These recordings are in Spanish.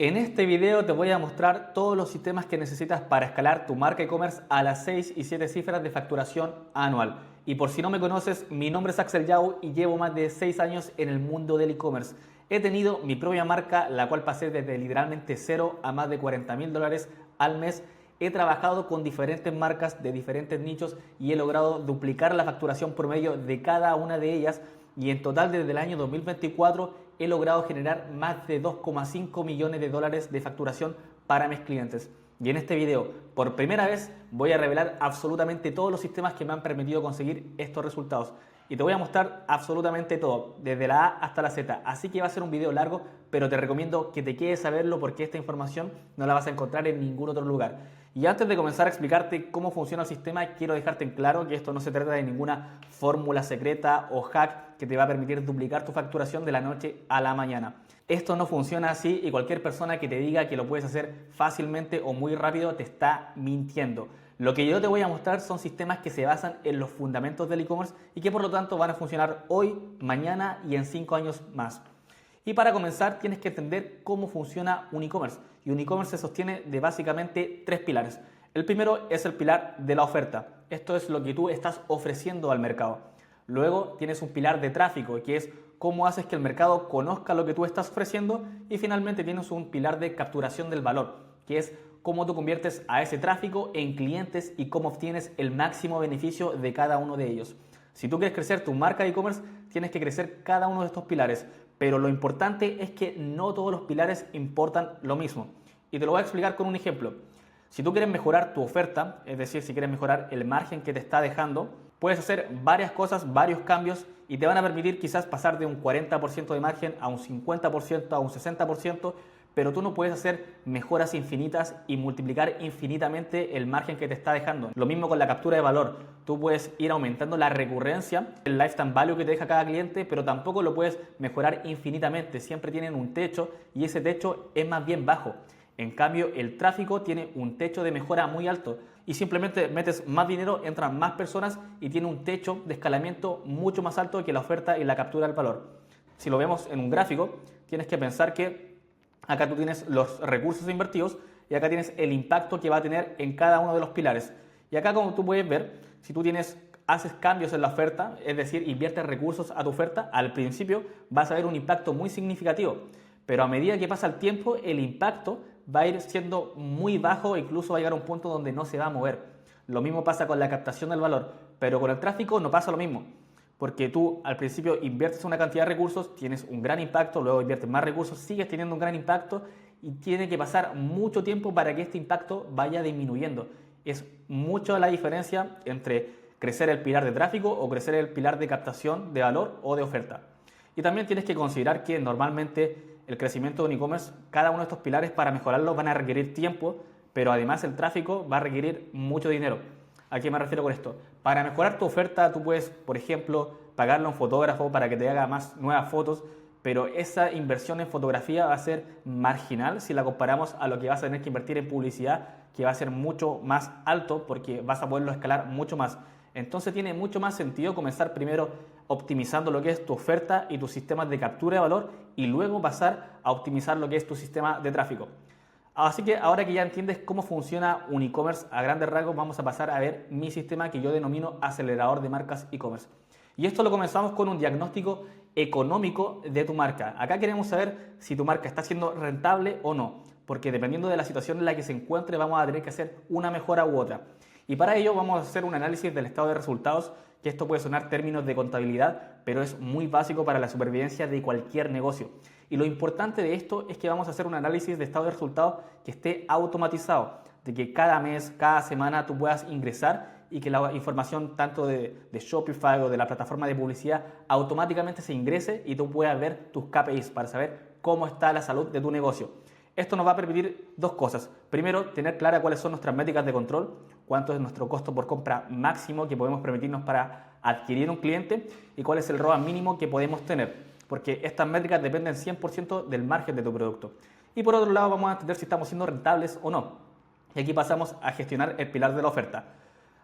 En este video te voy a mostrar todos los sistemas que necesitas para escalar tu marca e-commerce a las 6 y 7 cifras de facturación anual. Y por si no me conoces, mi nombre es Axel Yao y llevo más de 6 años en el mundo del e-commerce. He tenido mi propia marca, la cual pasé desde literalmente cero a más de $40.000 al mes. He trabajado con diferentes marcas de diferentes nichos y he logrado duplicar la facturación promedio de cada una de ellas. Y en total desde el año 2024 he logrado generar más de 2,5 millones de dólares de facturación para mis clientes. Y en este video, por primera vez, voy a revelar absolutamente todos los sistemas que me han permitido conseguir estos resultados. Y te voy a mostrar absolutamente todo, desde la A hasta la Z. Así que va a ser un video largo, pero te recomiendo que te quedes a verlo porque esta información no la vas a encontrar en ningún otro lugar. Y antes de comenzar a explicarte cómo funciona el sistema, quiero dejarte en claro que esto no se trata de ninguna fórmula secreta o hack que te va a permitir duplicar tu facturación de la noche a la mañana. Esto no funciona así y cualquier persona que te diga que lo puedes hacer fácilmente o muy rápido te está mintiendo. Lo que yo te voy a mostrar son sistemas que se basan en los fundamentos del e-commerce y que por lo tanto van a funcionar hoy, mañana y en 5 años más. Y para comenzar tienes que entender cómo funciona un e-commerce. Y un e-commerce se sostiene de básicamente 3 pilares. El primero es el pilar de la oferta. Esto es lo que tú estás ofreciendo al mercado. Luego tienes un pilar de tráfico, que es cómo haces que el mercado conozca lo que tú estás ofreciendo. Y finalmente tienes un pilar de capturación del valor, que es cómo tú conviertes a ese tráfico en clientes y cómo obtienes el máximo beneficio de cada uno de ellos. Si tú quieres crecer tu marca de e-commerce, tienes que crecer cada uno de estos pilares. Pero lo importante es que no todos los pilares importan lo mismo. Y te lo voy a explicar con un ejemplo. Si tú quieres mejorar tu oferta, es decir, si quieres mejorar el margen que te está dejando, puedes hacer varias cosas, varios cambios y te van a permitir quizás pasar de un 40% de margen a un 50%, a un 60%, pero tú no puedes hacer mejoras infinitas y multiplicar infinitamente el margen que te está dejando. Lo mismo con la captura de valor. Tú puedes ir aumentando la recurrencia, el lifetime value que te deja cada cliente, pero tampoco lo puedes mejorar infinitamente. Siempre tienen un techo y ese techo es más bien bajo. En cambio, el tráfico tiene un techo de mejora muy alto y simplemente metes más dinero, entran más personas y tiene un techo de escalamiento mucho más alto que la oferta y la captura del valor. Si lo vemos en un gráfico, tienes que pensar que acá tú tienes los recursos invertidos y acá tienes el impacto que va a tener en cada uno de los pilares. Y acá, como tú puedes ver, si tú haces cambios en la oferta, es decir, inviertes recursos a tu oferta, al principio vas a ver un impacto muy significativo. Pero a medida que pasa el tiempo, el impacto va a ir siendo muy bajo e incluso va a llegar a un punto donde no se va a mover. Lo mismo pasa con la captación del valor, pero con el tráfico no pasa lo mismo. Porque tú al principio inviertes una cantidad de recursos, tienes un gran impacto, luego inviertes más recursos, sigues teniendo un gran impacto y tiene que pasar mucho tiempo para que este impacto vaya disminuyendo. Es mucho la diferencia entre crecer el pilar de tráfico o crecer el pilar de captación de valor o de oferta. Y también tienes que considerar que normalmente el crecimiento de un e-commerce, cada uno de estos pilares para mejorarlo van a requerir tiempo, pero además el tráfico va a requerir mucho dinero. ¿A qué me refiero con esto? Para mejorar tu oferta tú puedes, por ejemplo, pagarle a un fotógrafo para que te haga más nuevas fotos, pero esa inversión en fotografía va a ser marginal si la comparamos a lo que vas a tener que invertir en publicidad, que va a ser mucho más alto porque vas a poderlo escalar mucho más. Entonces tiene mucho más sentido comenzar primero optimizando lo que es tu oferta y tus sistemas de captura de valor y luego pasar a optimizar lo que es tu sistema de tráfico. Así que ahora que ya entiendes cómo funciona un e-commerce a grandes rasgos, vamos a pasar a ver mi sistema que yo denomino acelerador de marcas e-commerce. Y esto lo comenzamos con un diagnóstico económico de tu marca. Acá queremos saber si tu marca está siendo rentable o no, porque dependiendo de la situación en la que se encuentre vamos a tener que hacer una mejora u otra. Y para ello vamos a hacer un análisis del estado de resultados, que esto puede sonar términos de contabilidad, pero es muy básico para la supervivencia de cualquier negocio. Y lo importante de esto es que vamos a hacer un análisis de estado de resultados que esté automatizado, de que cada mes, cada semana tú puedas ingresar y que la información tanto de Shopify o de la plataforma de publicidad automáticamente se ingrese y tú puedas ver tus KPIs para saber cómo está la salud de tu negocio. Esto nos va a permitir dos cosas. Primero, tener clara cuáles son nuestras métricas de control, cuánto es nuestro costo por compra máximo que podemos permitirnos para adquirir un cliente y cuál es el ROAS mínimo que podemos tener, porque estas métricas dependen 100% del margen de tu producto. Y por otro lado, vamos a entender si estamos siendo rentables o no. Y aquí pasamos a gestionar el pilar de la oferta.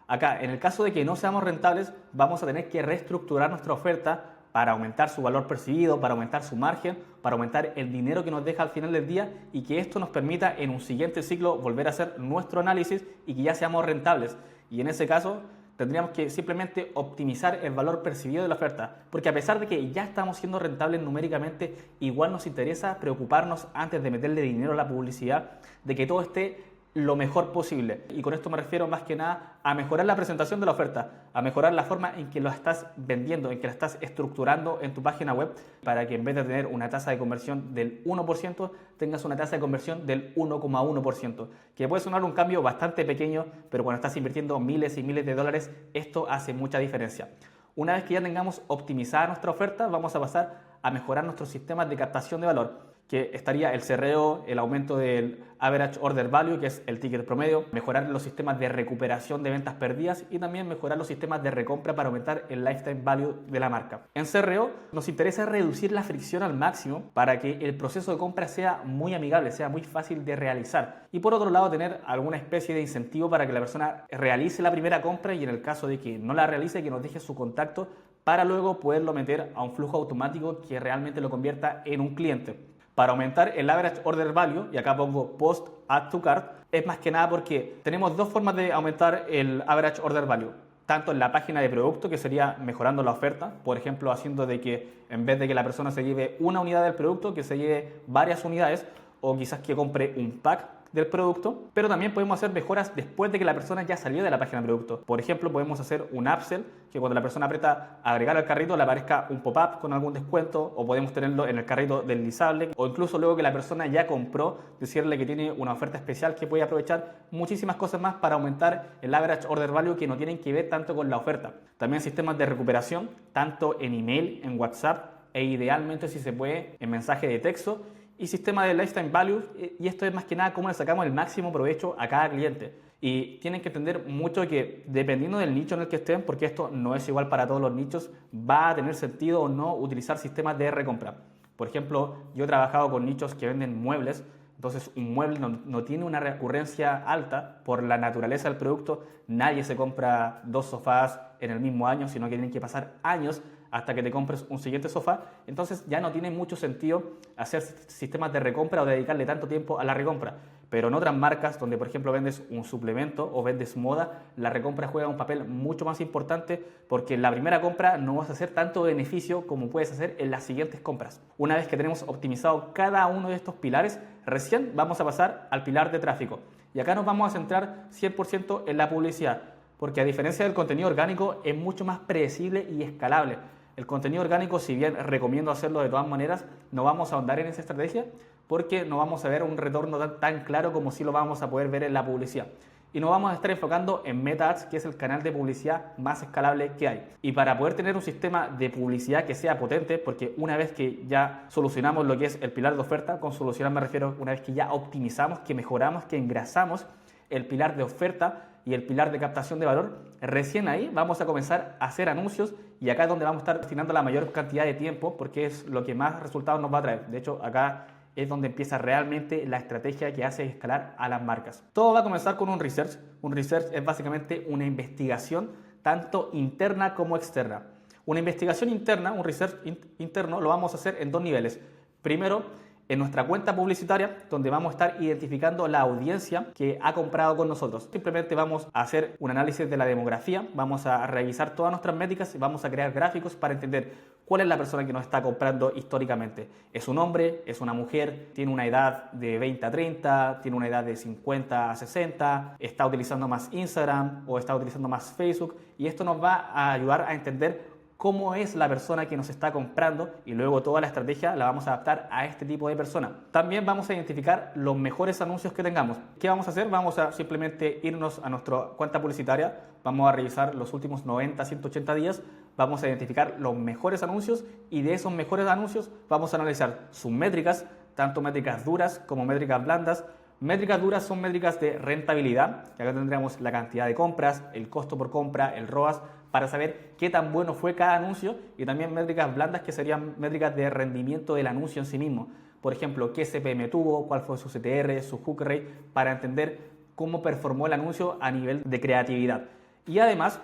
Acá, en el caso de que no seamos rentables, vamos a tener que reestructurar nuestra oferta para aumentar su valor percibido, para aumentar su margen, para aumentar el dinero que nos deja al final del día y que esto nos permita en un siguiente ciclo volver a hacer nuestro análisis y que ya seamos rentables. Y en ese caso tendríamos que simplemente optimizar el valor percibido de la oferta, porque a pesar de que ya estamos siendo rentables numéricamente, igual nos interesa preocuparnos antes de meterle dinero a la publicidad, de que todo esté lo mejor posible. Y con esto me refiero más que nada a mejorar la presentación de la oferta, a mejorar la forma en que lo estás vendiendo, en que la estás estructurando en tu página web, para que en vez de tener una tasa de conversión del 1%, tengas una tasa de conversión del 1,1%, que puede sonar un cambio bastante pequeño, pero cuando estás invirtiendo miles y miles de dólares, esto hace mucha diferencia. Una vez que ya tengamos optimizada nuestra oferta, vamos a pasar a mejorar nuestros sistemas de captación de valor, que estaría el CRO, el aumento del Average Order Value, que es el ticket promedio, mejorar los sistemas de recuperación de ventas perdidas y también mejorar los sistemas de recompra para aumentar el lifetime value de la marca. En CRO nos interesa reducir la fricción al máximo para que el proceso de compra sea muy amigable, sea muy fácil de realizar. Y por otro lado, tener alguna especie de incentivo para que la persona realice la primera compra y en el caso de que no la realice, que nos deje su contacto para luego poderlo meter a un flujo automático que realmente lo convierta en un cliente. Para aumentar el Average Order Value, y acá pongo Post Add to Cart, es más que nada porque tenemos dos formas de aumentar el Average Order Value. Tanto en la página de producto, que sería mejorando la oferta, por ejemplo, haciendo de que en vez de que la persona se lleve una unidad del producto, que se lleve varias unidades, o quizás que compre un pack del producto, pero también podemos hacer mejoras después de que la persona ya salió de la página de producto. Por ejemplo, podemos hacer un upsell, que cuando la persona aprieta agregar al carrito le aparezca un pop-up con algún descuento, o podemos tenerlo en el carrito deslizable, o incluso luego que la persona ya compró, decirle que tiene una oferta especial que puede aprovechar, muchísimas cosas más para aumentar el average order value que no tienen que ver tanto con la oferta. También sistemas de recuperación, tanto en email, en WhatsApp, e idealmente si se puede en mensaje de texto, y sistema de lifetime value, y esto es más que nada cómo le sacamos el máximo provecho a cada cliente. Y tienen que entender mucho que dependiendo del nicho en el que estén, porque esto no es igual para todos los nichos, va a tener sentido o no utilizar sistemas de recompra. Por ejemplo, yo he trabajado con nichos que venden muebles, entonces un mueble no tiene una recurrencia alta por la naturaleza del producto. Nadie se compra 2 sofás en el mismo año, sino que tienen que pasar años hasta que te compres un siguiente sofá. Entonces ya no tiene mucho sentido hacer sistemas de recompra o dedicarle tanto tiempo a la recompra. Pero en otras marcas, donde por ejemplo vendes un suplemento o vendes moda, la recompra juega un papel mucho más importante, porque en la primera compra no vas a hacer tanto beneficio como puedes hacer en las siguientes compras. Una vez que tenemos optimizado cada uno de estos pilares, recién vamos a pasar al pilar de tráfico. Y acá nos vamos a centrar 100% en la publicidad, porque a diferencia del contenido orgánico es mucho más predecible y escalable. El contenido orgánico, si bien recomiendo hacerlo de todas maneras, no vamos a ahondar en esa estrategia porque no vamos a ver un retorno tan claro como si lo vamos a poder ver en la publicidad. Y nos vamos a estar enfocando en Meta Ads, que es el canal de publicidad más escalable que hay. Y para poder tener un sistema de publicidad que sea potente, porque una vez que ya solucionamos lo que es el pilar de oferta, con solucionar me refiero una vez que ya optimizamos, que mejoramos, que engrasamos el pilar de oferta y el pilar de captación de valor, recién ahí vamos a comenzar a hacer anuncios, y acá es donde vamos a estar destinando la mayor cantidad de tiempo porque es lo que más resultados nos va a traer. De hecho, acá es donde empieza realmente la estrategia que hace escalar a las marcas. Todo va a comenzar con un research. Un research es básicamente una investigación tanto interna como externa. Una investigación interna, un research interno, lo vamos a hacer en dos niveles. Primero, en nuestra cuenta publicitaria, donde vamos a estar identificando la audiencia que ha comprado con nosotros. Simplemente vamos a hacer un análisis de la demografía, vamos a revisar todas nuestras métricas y vamos a crear gráficos para entender cuál es la persona que nos está comprando históricamente. ¿Es un hombre? ¿Es una mujer? ¿Tiene una edad de 20 a 30? ¿Tiene una edad de 50 a 60? ¿Está utilizando más Instagram o está utilizando más Facebook? Y esto nos va a ayudar a entender cómo es la persona que nos está comprando, y luego toda la estrategia la vamos a adaptar a este tipo de persona. También vamos a identificar los mejores anuncios que tengamos. ¿Qué vamos a hacer? Vamos a simplemente irnos a nuestra cuenta publicitaria, vamos a revisar los últimos 90, 180 días, vamos a identificar los mejores anuncios, y de esos mejores anuncios vamos a analizar sus métricas, tanto métricas duras como métricas blandas. Métricas duras son métricas de rentabilidad, que acá tendríamos la cantidad de compras, el costo por compra, el ROAS, para saber qué tan bueno fue cada anuncio, y también métricas blandas, que serían métricas de rendimiento del anuncio en sí mismo. Por ejemplo, qué CPM tuvo, cuál fue su CTR, su hook rate, para entender cómo performó el anuncio a nivel de creatividad. Y además,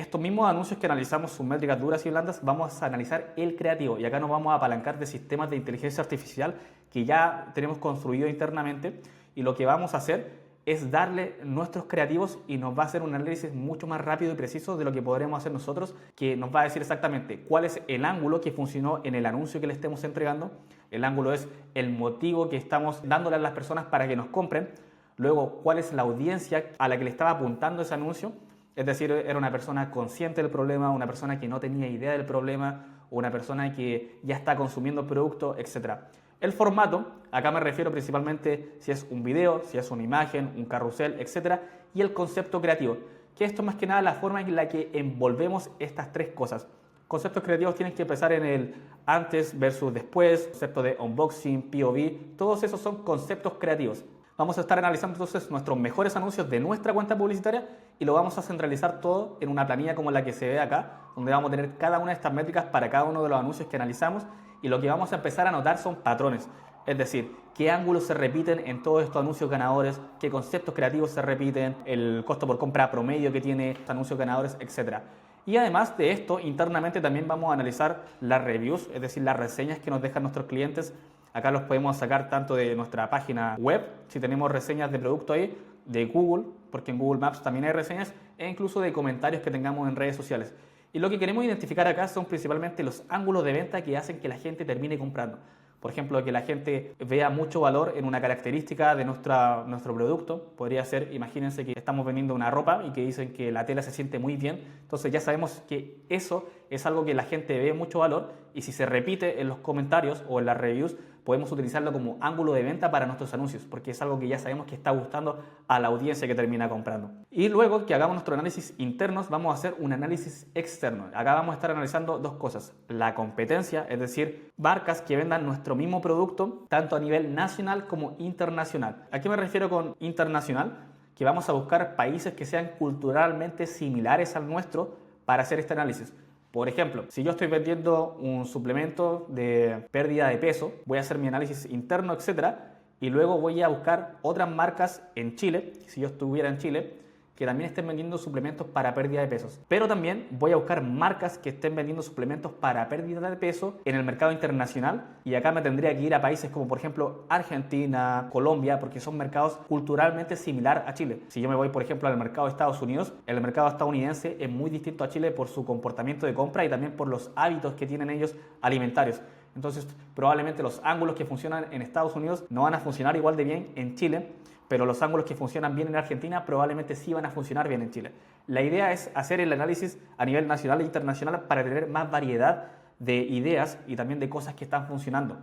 estos mismos anuncios que analizamos sus métricas duras y blandas, vamos a analizar el creativo y acá nos vamos a apalancar de sistemas de inteligencia artificial que ya tenemos construido internamente y lo que vamos a hacer es darle nuestros creativos y nos va a hacer un análisis mucho más rápido y preciso de lo que podremos hacer nosotros, que nos va a decir exactamente cuál es el ángulo que funcionó en el anuncio que le estemos entregando. El ángulo es el motivo que estamos dándole a las personas para que nos compren. Luego, cuál es la audiencia a la que le estaba apuntando ese anuncio. Es decir, era una persona consciente del problema, una persona que no tenía idea del problema, o una persona que ya está consumiendo el producto, etc. El formato, acá me refiero principalmente si es un video, si es una imagen, un carrusel, etc. Y el concepto creativo, que esto más que nada la forma en la que envolvemos estas tres cosas. Conceptos creativos tienen que empezar en el antes versus después, concepto de unboxing, POV, todos esos son conceptos creativos. Vamos a estar analizando entonces nuestros mejores anuncios de nuestra cuenta publicitaria y lo vamos a centralizar todo en una planilla como la que se ve acá, donde vamos a tener cada una de estas métricas para cada uno de los anuncios que analizamos y lo que vamos a empezar a notar son patrones, es decir, qué ángulos se repiten en todos estos anuncios ganadores, qué conceptos creativos se repiten, el costo por compra promedio que tiene estos anuncios ganadores, etc. Y además de esto, internamente también vamos a analizar las reviews, es decir, las reseñas que nos dejan nuestros clientes. Acá los podemos sacar tanto de nuestra página web, si tenemos reseñas de producto ahí, de Google, porque en Google Maps también hay reseñas, e incluso de comentarios que tengamos en redes sociales. Y lo que queremos identificar acá son principalmente los ángulos de venta que hacen que la gente termine comprando. Por ejemplo, que la gente vea mucho valor en una característica de nuestro producto. Podría ser, imagínense que estamos vendiendo una ropa y que dicen que la tela se siente muy bien. Entonces ya sabemos que eso es algo que la gente ve mucho valor y si se repite en los comentarios o en las reviews, podemos utilizarlo como ángulo de venta para nuestros anuncios, porque es algo que ya sabemos que está gustando a la audiencia que termina comprando. Y luego que hagamos nuestro análisis internos, vamos a hacer un análisis externo. Acá vamos a estar analizando dos cosas: la competencia, es decir, marcas que vendan nuestro mismo producto, tanto a nivel nacional como internacional. ¿A qué me refiero con internacional? Que vamos a buscar países que sean culturalmente similares al nuestro para hacer este análisis. Por ejemplo, si yo estoy vendiendo un suplemento de pérdida de peso, voy a hacer mi análisis interno, etcétera, y luego voy a buscar otras marcas en Chile, si yo estuviera en Chile, que también estén vendiendo suplementos para pérdida de pesos. Pero también voy a buscar marcas que estén vendiendo suplementos para pérdida de peso en el mercado internacional. Y acá me tendría que ir a países como por ejemplo Argentina, Colombia, porque son mercados culturalmente similares a Chile. Si yo me voy por ejemplo al mercado de Estados Unidos, el mercado estadounidense es muy distinto a Chile por su comportamiento de compra y también por los hábitos que tienen ellos alimentarios. Entonces probablemente los ángulos que funcionan en Estados Unidos no van a funcionar igual de bien en Chile, pero los ángulos que funcionan bien en Argentina probablemente sí van a funcionar bien en Chile. La idea es hacer el análisis a nivel nacional e internacional para tener más variedad de ideas y también de cosas que están funcionando.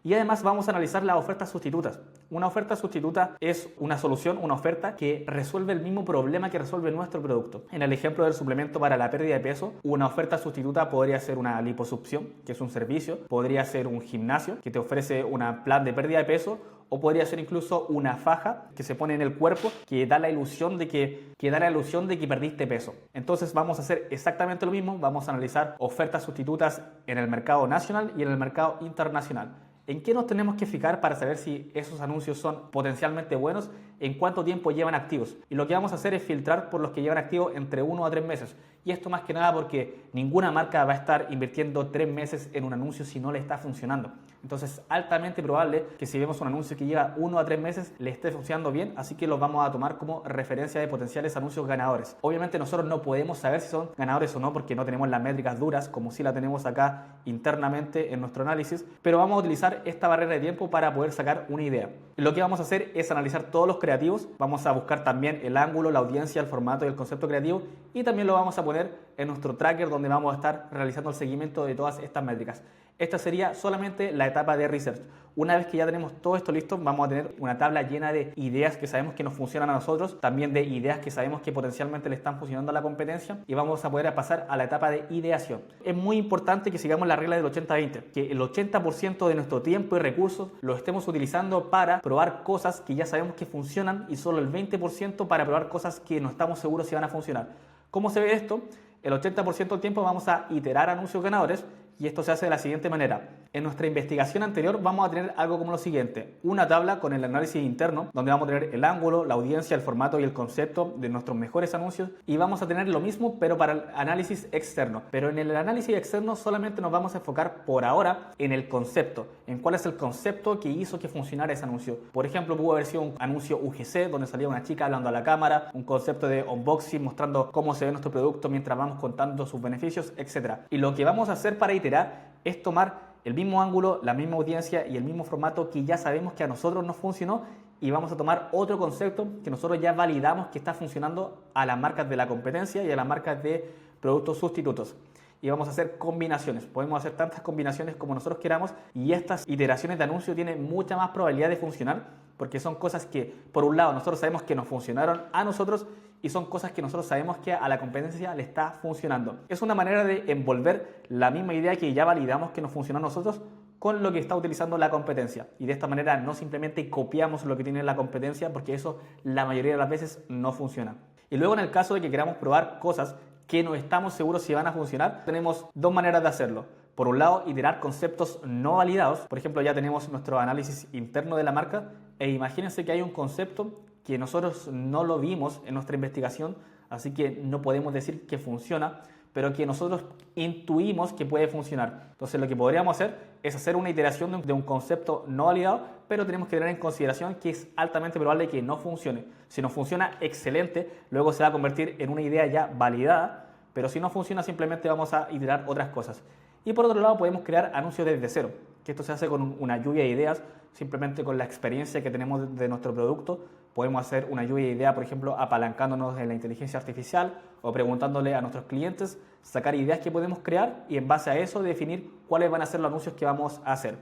Y además vamos a analizar las ofertas sustitutas. Una oferta sustituta es una solución, una oferta que resuelve el mismo problema que resuelve nuestro producto. En el ejemplo del suplemento para la pérdida de peso, una oferta sustituta podría ser una liposucción, que es un servicio, podría ser un gimnasio que te ofrece un plan de pérdida de peso, o podría ser incluso una faja que se pone en el cuerpo que da la ilusión de que perdiste peso. Entonces vamos a hacer exactamente lo mismo, vamos a analizar ofertas sustitutas en el mercado nacional y en el mercado internacional. ¿En qué nos tenemos que fijar para saber si esos anuncios son potencialmente buenos? ¿En cuánto tiempo llevan activos? Y lo que vamos a hacer es filtrar por los que llevan activos entre 1 a 3 meses. Y esto más que nada porque ninguna marca va a estar invirtiendo 3 meses en un anuncio si no le está funcionando. Entonces es altamente probable que si vemos un anuncio que lleva 1 a 3 meses le esté funcionando bien, así que los vamos a tomar como referencia de potenciales anuncios ganadores. Obviamente nosotros no podemos saber si son ganadores o no porque no tenemos las métricas duras como si la tenemos acá internamente en nuestro análisis, pero vamos a utilizar esta barrera de tiempo para poder sacar una idea. Lo que vamos a hacer es analizar todos los creativos, vamos a buscar también el ángulo, la audiencia, el formato y el concepto creativo y también lo vamos a poner en nuestro tracker donde vamos a estar realizando el seguimiento de todas estas métricas. Esta sería solamente la etapa de research. Una vez que ya tenemos todo esto listo, vamos a tener una tabla llena de ideas que sabemos que nos funcionan a nosotros, también de ideas que sabemos que potencialmente le están funcionando a la competencia y vamos a poder pasar a la etapa de ideación. Es muy importante que sigamos la regla del 80-20, que el 80% de nuestro tiempo y recursos lo estemos utilizando para probar cosas que ya sabemos que funcionan y solo el 20% para probar cosas que no estamos seguros si van a funcionar. ¿Cómo se ve esto? El 80% del tiempo vamos a iterar anuncios ganadores, y esto se hace de la siguiente manera. En nuestra investigación anterior vamos a tener algo como lo siguiente: una tabla con el análisis interno, donde vamos a tener el ángulo, la audiencia, el formato y el concepto de nuestros mejores anuncios, y vamos a tener lo mismo pero para el análisis externo. Pero en el análisis externo solamente nos vamos a enfocar por ahora en el concepto, en cuál es el concepto que hizo que funcionara ese anuncio. Por ejemplo, pudo haber sido un anuncio UGC donde salía una chica hablando a la cámara, un concepto de unboxing mostrando cómo se ve nuestro producto mientras vamos contando sus beneficios, etc. Y lo que vamos a hacer para iterar es tomar el mismo ángulo, la misma audiencia y el mismo formato que ya sabemos que a nosotros nos funcionó, y vamos a tomar otro concepto que nosotros ya validamos que está funcionando a las marcas de la competencia y a las marcas de productos sustitutos. Y vamos a hacer combinaciones. Podemos hacer tantas combinaciones como nosotros queramos, y estas iteraciones de anuncio tienen mucha más probabilidad de funcionar porque son cosas que, por un lado, nosotros sabemos que nos funcionaron a nosotros, y son cosas que nosotros sabemos que a la competencia le está funcionando. Es una manera de envolver la misma idea que ya validamos que nos funcionó a nosotros con lo que está utilizando la competencia, y de esta manera no simplemente copiamos lo que tiene la competencia, porque eso la mayoría de las veces no funciona. Y luego, en el caso de que queramos probar cosas que no estamos seguros si van a funcionar, tenemos dos maneras de hacerlo. Por un lado, iterar conceptos no validados. Por ejemplo, ya tenemos nuestro análisis interno de la marca, e imagínense que hay un concepto que nosotros no lo vimos en nuestra investigación, así que no podemos decir que funciona, pero que nosotros intuimos que puede funcionar. Entonces, lo que podríamos hacer es hacer una iteración de un concepto no validado, pero tenemos que tener en consideración que es altamente probable que no funcione. Si no funciona, excelente, luego se va a convertir en una idea ya validada, pero si no funciona, simplemente vamos a iterar otras cosas. Y por otro lado, podemos crear anuncios desde cero, que esto se hace con una lluvia de ideas, simplemente con la experiencia que tenemos de nuestro producto. Podemos hacer una lluvia de ideas, por ejemplo, apalancándonos en la inteligencia artificial o preguntándole a nuestros clientes, sacar ideas que podemos crear y en base a eso definir cuáles van a ser los anuncios que vamos a hacer.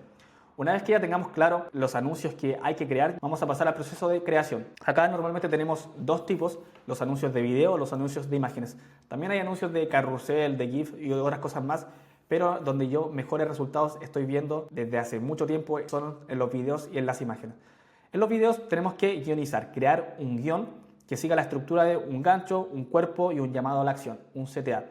Una vez que ya tengamos claro los anuncios que hay que crear, vamos a pasar al proceso de creación. Acá normalmente tenemos dos tipos: los anuncios de video, los anuncios de imágenes. También hay anuncios de carrusel, de GIF y otras cosas más, pero donde yo mejores resultados estoy viendo desde hace mucho tiempo son en los videos y en las imágenes. En los videos tenemos que guionizar, crear un guión que siga la estructura de un gancho, un cuerpo y un llamado a la acción, un CTA.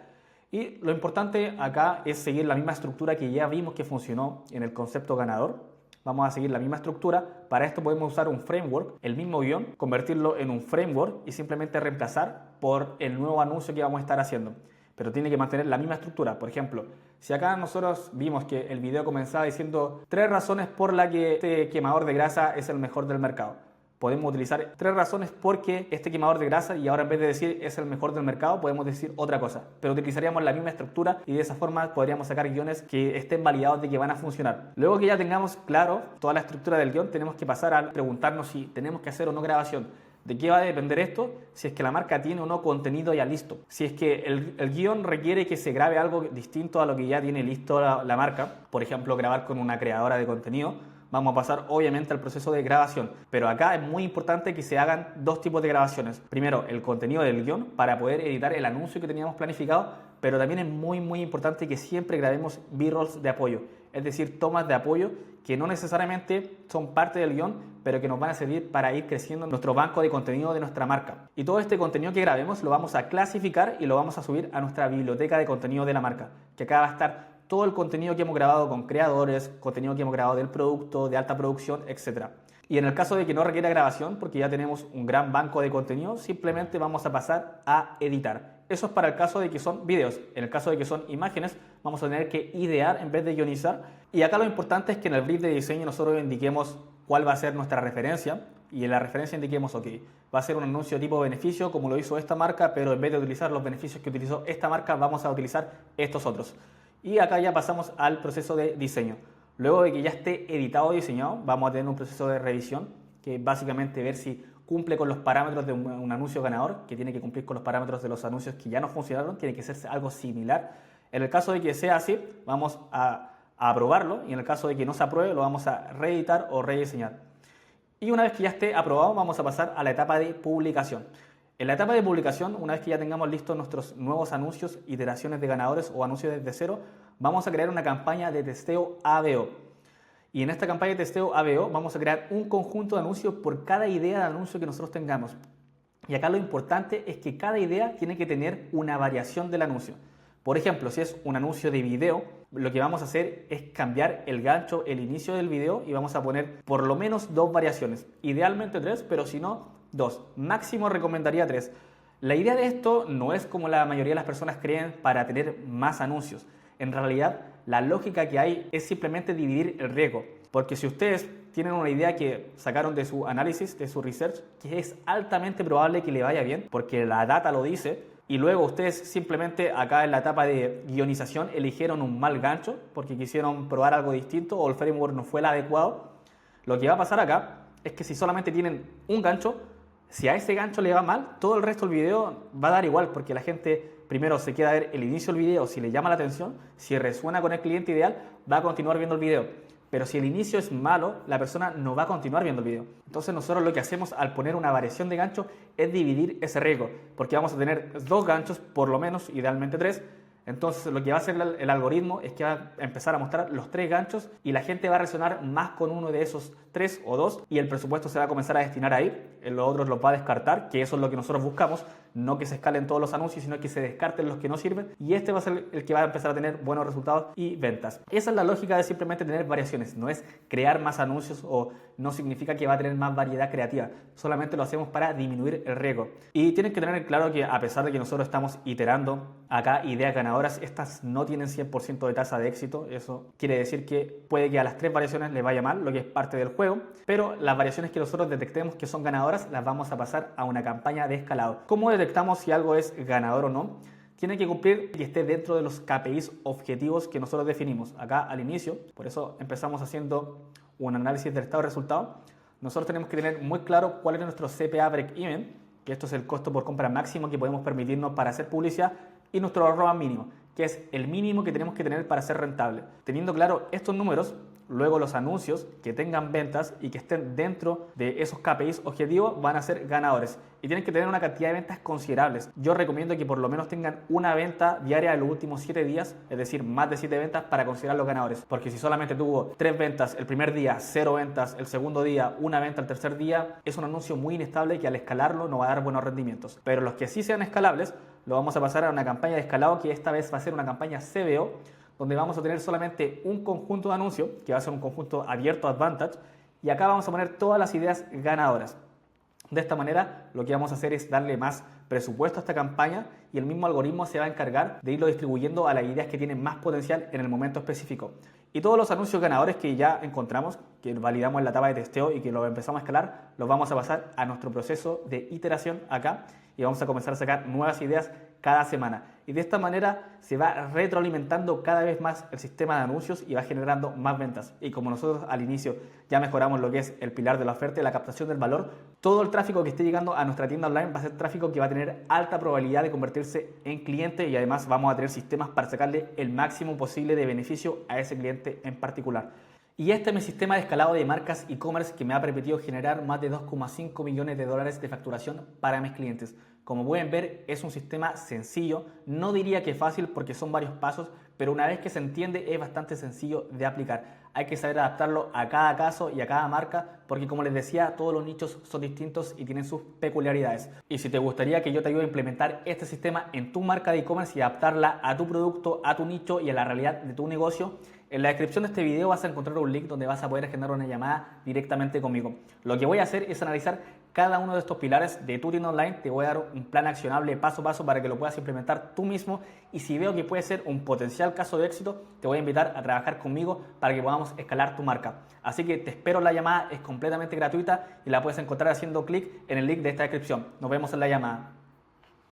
Y lo importante acá es seguir la misma estructura que ya vimos que funcionó en el concepto ganador. Vamos a seguir la misma estructura. Para esto podemos usar un framework, el mismo guión, convertirlo en un framework y simplemente reemplazar por el nuevo anuncio que vamos a estar haciendo. Pero tiene que mantener la misma estructura. Por ejemplo, si acá nosotros vimos que el video comenzaba diciendo 3 razones por las que este quemador de grasa es el mejor del mercado, podemos utilizar 3 razones porque este quemador de grasa, y ahora en vez de decir es el mejor del mercado, podemos decir otra cosa. Pero utilizaríamos la misma estructura y de esa forma podríamos sacar guiones que estén validados de que van a funcionar. Luego que ya tengamos claro toda la estructura del guión, tenemos que pasar a preguntarnos si tenemos que hacer o no grabación. ¿De qué va a depender esto? Si es que la marca tiene o no contenido ya listo. Si es que el guión requiere que se grabe algo distinto a lo que ya tiene listo la marca, por ejemplo, grabar con una creadora de contenido, vamos a pasar obviamente al proceso de grabación. Pero acá es muy importante que se hagan dos tipos de grabaciones. Primero, el contenido del guión para poder editar el anuncio que teníamos planificado, pero también es muy importante que siempre grabemos B-rolls de apoyo, es decir, tomas de apoyo que no necesariamente son parte del guión, pero que nos van a servir para ir creciendo nuestro banco de contenido de nuestra marca. Y todo este contenido que grabemos lo vamos a clasificar y lo vamos a subir a nuestra biblioteca de contenido de la marca, que acá va a estar todo el contenido que hemos grabado con creadores, contenido que hemos grabado del producto, de alta producción, etc. Y en el caso de que no requiera grabación, porque ya tenemos un gran banco de contenido, simplemente vamos a pasar a editar. Eso es para el caso de que son videos. En el caso de que son imágenes, vamos a tener que idear en vez de guionizar. Y acá lo importante es que en el brief de diseño nosotros indiquemos cuál va a ser nuestra referencia, y en la referencia indiquemos, ok, va a ser un anuncio tipo beneficio como lo hizo esta marca, pero en vez de utilizar los beneficios que utilizó esta marca, vamos a utilizar estos otros. Y acá ya pasamos al proceso de diseño. Luego de que ya esté editado y diseñado, vamos a tener un proceso de revisión, que es básicamente ver si cumple con los parámetros de un anuncio ganador, que tiene que cumplir con los parámetros de los anuncios que ya no funcionaron, tiene que ser algo similar. En el caso de que sea así, vamos a aprobarlo, y en el caso de que no se apruebe, lo vamos a reeditar o rediseñar. Y una vez que ya esté aprobado, vamos a pasar a la etapa de publicación. En la etapa de publicación, una vez que ya tengamos listos nuestros nuevos anuncios, iteraciones de ganadores o anuncios desde cero, vamos a crear una campaña de testeo ABO. Y en esta campaña de testeo ABO vamos a crear un conjunto de anuncios por cada idea de anuncio que nosotros tengamos. Y acá lo importante es que cada idea tiene que tener una variación del anuncio. Por ejemplo, si es un anuncio de video, lo que vamos a hacer es cambiar el gancho, el inicio del video, y vamos a poner por lo menos 2 variaciones, idealmente 3, pero si no, 2. Máximo recomendaría 3. La idea de esto no es, como la mayoría de las personas creen, para tener más anuncios. En realidad, la lógica que hay es simplemente dividir el riesgo, porque si ustedes tienen una idea que sacaron de su análisis, de su research, que es altamente probable que le vaya bien, porque la data lo dice, y luego ustedes simplemente acá en la etapa de guionización eligieron un mal gancho porque quisieron probar algo distinto o el framework no fue el adecuado, lo que va a pasar acá es que si solamente tienen un gancho, si a ese gancho le va mal, todo el resto del video va a dar igual, porque la gente primero se queda a ver el inicio del video, si le llama la atención, si resuena con el cliente ideal, va a continuar viendo el video. Pero si el inicio es malo, la persona no va a continuar viendo el video. Entonces nosotros lo que hacemos al poner una variación de gancho es dividir ese riesgo, porque vamos a tener 2 ganchos, por lo menos, idealmente 3. Entonces lo que va a hacer el algoritmo es que va a empezar a mostrar los 3 ganchos y la gente va a reaccionar más con uno de esos 3 o 2 y el presupuesto se va a comenzar a destinar ahí, los otros los va a descartar, que eso es lo que nosotros buscamos, no que se escalen todos los anuncios, sino que se descarten los que no sirven, y este va a ser el que va a empezar a tener buenos resultados y ventas. Esa es la lógica de simplemente tener variaciones, no es crear más anuncios o no significa que va a tener más variedad creativa, solamente lo hacemos para disminuir el riesgo. Y tienen que tener claro que a pesar de que nosotros estamos iterando acá ideas ganadoras, estas no tienen 100% de tasa de éxito. Eso quiere decir que puede que a las 3 variaciones les vaya mal, lo que es parte del juego, pero las variaciones que nosotros detectemos que son ganadoras las vamos a pasar a una campaña de escalado. ¿Cómo detectamos si algo es ganador o no? Tiene que cumplir y esté dentro de los KPIs objetivos que nosotros definimos acá al inicio. Por eso empezamos haciendo un análisis del estado de resultado. Nosotros tenemos que tener muy claro cuál es nuestro CPA break-even, que esto es el costo por compra máximo que podemos permitirnos para hacer publicidad, y nuestro ROAS mínimo, que es el mínimo que tenemos que tener para ser rentable. Teniendo claro estos números, luego los anuncios que tengan ventas y que estén dentro de esos KPIs objetivos van a ser ganadores y tienen que tener una cantidad de ventas considerables. Yo recomiendo que por lo menos tengan una venta diaria en los últimos 7 días, es decir, más de 7 ventas para considerar los ganadores, porque si solamente tuvo 3 ventas el primer día, 0 ventas el segundo día, 1 venta el tercer día, es un anuncio muy inestable que al escalarlo no va a dar buenos rendimientos. Pero los que sí sean escalables, lo vamos a pasar a una campaña de escalado, que esta vez va a ser una campaña CBO, donde vamos a tener solamente un conjunto de anuncios, que va a ser un conjunto abierto Advantage, y acá vamos a poner todas las ideas ganadoras. De esta manera, lo que vamos a hacer es darle más presupuesto a esta campaña y el mismo algoritmo se va a encargar de irlo distribuyendo a las ideas que tienen más potencial en el momento específico. Y todos los anuncios ganadores que ya encontramos, que validamos en la etapa de testeo y que lo empezamos a escalar, los vamos a pasar a nuestro proceso de iteración acá y vamos a comenzar a sacar nuevas ideas cada semana. Y de esta manera se va retroalimentando cada vez más el sistema de anuncios y va generando más ventas. Y como nosotros al inicio ya mejoramos lo que es el pilar de la oferta y la captación del valor, todo el tráfico que esté llegando a nuestra tienda online va a ser tráfico que va a tener alta probabilidad de convertirse en cliente, y además vamos a tener sistemas para sacarle el máximo posible de beneficio a ese cliente en particular. Y este es mi sistema de escalado de marcas e-commerce que me ha permitido generar más de 2,5 millones de dólares de facturación para mis clientes. Como pueden ver, es un sistema sencillo, no diría que fácil porque son varios pasos, pero una vez que se entiende es bastante sencillo de aplicar. Hay que saber adaptarlo a cada caso y a cada marca porque, como les decía, todos los nichos son distintos y tienen sus peculiaridades. Y si te gustaría que yo te ayude a implementar este sistema en tu marca de e-commerce y adaptarla a tu producto, a tu nicho y a la realidad de tu negocio, en la descripción de este video vas a encontrar un link donde vas a poder agendar una llamada directamente conmigo. Lo que voy a hacer es analizar cada uno de estos pilares de tu tienda online. Te voy a dar un plan accionable paso a paso para que lo puedas implementar tú mismo, y si veo que puede ser un potencial caso de éxito, te voy a invitar a trabajar conmigo para que podamos escalar tu marca. Así que te espero en la llamada, es completamente gratuita y la puedes encontrar haciendo clic en el link de esta descripción. Nos vemos en la llamada.